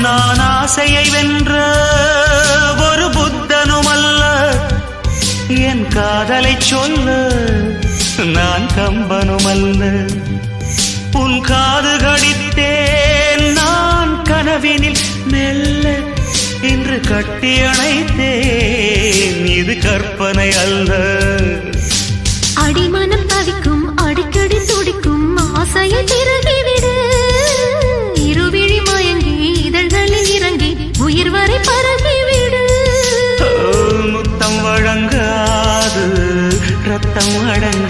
நான் ஆசையை வென்ற ஒரு புத்தனுமல்ல, என் காதலை சொல்ல நான் கம்பனுமல்ல. உன் காது கடித்தேன் நான் கனவினில் மெல்ல, இன்று கட்டி அணைத்தேன் இது கற்பனை அல்ல. அடிமனம் தவிக்கும் அடிக்கடி துடிக்கும் ஆசையை திறகிவிடு, இருவிழி மயங்கி இதழ்களில் இறங்கி உயிர் வரை பரவிவிடு. முத்தம் வழங்காது ரத்தம் அடங்க